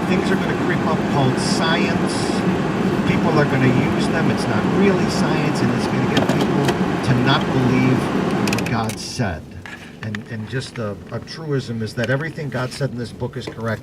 things are going to creep up called science. People are going to use them. It's not really science, and it's going to get people to not believe what God said. And just a truism is that everything God said in this book is correct.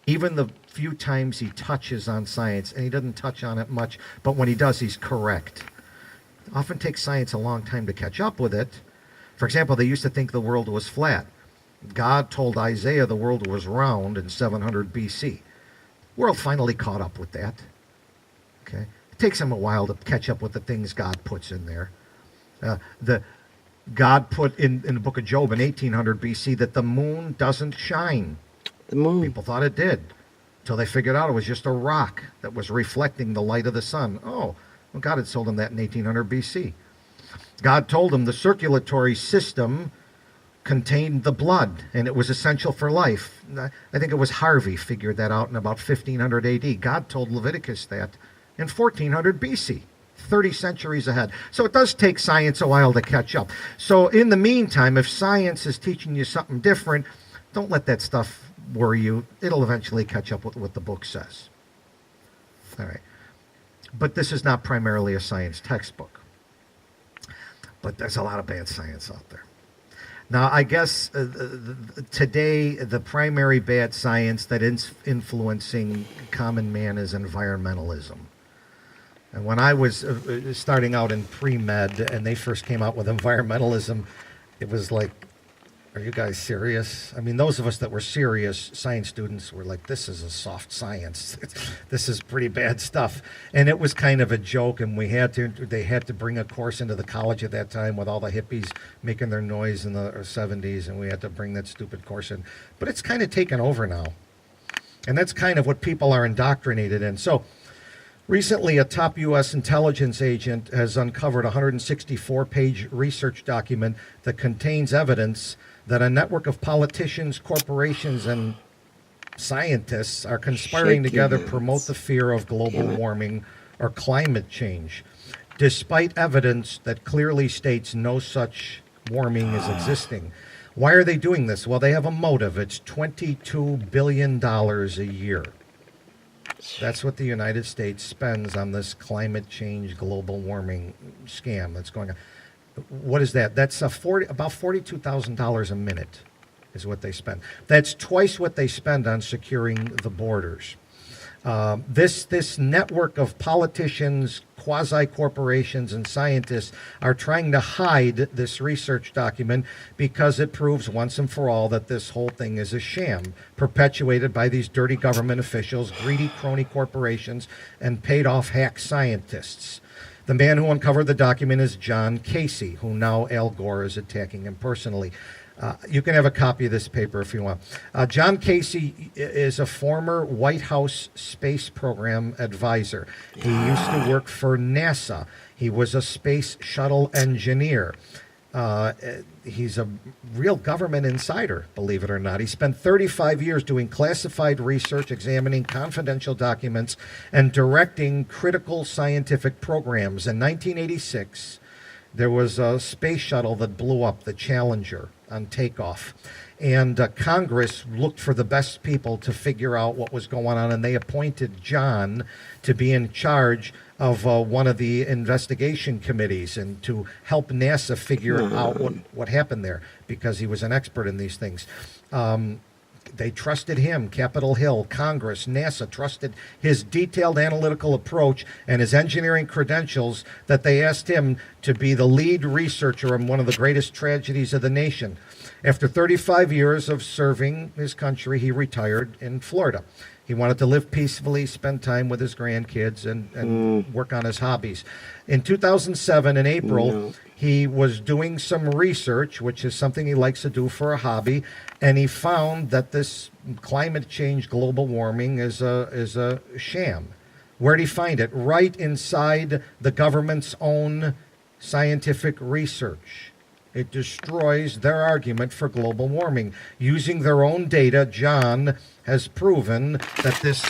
Even the few times he touches on science, and he doesn't touch on it much, but when he does, he's correct. It often takes science a long time to catch up with it. For example, they used to think the world was flat. God told Isaiah the world was round in 700 BC. The world finally caught up with that. Okay, it takes him a while to catch up with the things God puts in there. God put in the book of Job in 1800 BC that the moon doesn't shine. The moon. People thought it did, until they figured out it was just a rock that was reflecting the light of the sun. Oh, well, God had told them that in 1800 BC. God told them the circulatory system contained the blood, and it was essential for life. I think it was Harvey figured that out in about 1500 AD. God told Leviticus that in 1400 BC, 30 centuries ahead. So it does take science a while to catch up. So in the meantime, if science is teaching you something different, don't let that stuff worry you. It'll eventually catch up with what the book says. All right. But this is not primarily a science textbook. But there's a lot of bad science out there. Now, I guess today the primary bad science that is influencing common man is environmentalism. And when I was starting out in pre-med and they first came out with environmentalism, it was like, are you guys serious? I mean, those of us that were serious science students were like, this is a soft science. This is pretty bad stuff. And it was kind of a joke, and they had to bring a course into the college at that time with all the hippies making their noise in the 70s, and we had to bring that stupid course in. But it's kind of taken over now. And that's kind of what people are indoctrinated in. So recently, a top U.S. intelligence agent has uncovered a 164-page research document that contains evidence that a network of politicians, corporations, and scientists are conspiring together to promote the fear of global warming or climate change, despite evidence that clearly states no such warming is existing. Why are they doing this? Well, they have a motive. It's $22 billion a year. That's what the United States spends on this climate change, global warming scam that's going on. What is that? That's about $42,000 a minute is what they spend. That's twice what they spend on securing the borders. This network of politicians, quasi-corporations, and scientists are trying to hide this research document because it proves once and for all that this whole thing is a sham, perpetuated by these dirty government officials, greedy crony corporations, and paid-off hack scientists. The man who uncovered the document is John Casey, who now Al Gore is attacking him personally. You can have a copy of this paper if you want. John Casey is a former White House space program advisor. He used to work for NASA. He was a space shuttle engineer. He's a real government insider, believe it or not. He spent 35 years doing classified research, examining confidential documents, and directing critical scientific programs. In 1986, there was a space shuttle that blew up, the Challenger, on takeoff. And Congress looked for the best people to figure out what was going on, and they appointed John to be in charge of one of the investigation committees and to help NASA figure out what happened there, because he was an expert in these things. They trusted him. Capitol Hill, Congress, NASA trusted his detailed analytical approach and his engineering credentials, that they asked him to be the lead researcher on one of the greatest tragedies of the nation. After 35 years of serving his country, he retired in Florida. He wanted to live peacefully, spend time with his grandkids, and work on his hobbies. In 2007, in April, he was doing some research, which is something he likes to do for a hobby, and he found that this climate change, global warming, is a sham. Where did he find it? Right inside the government's own scientific research. It destroys their argument for global warming. Using their own data, John has proven that this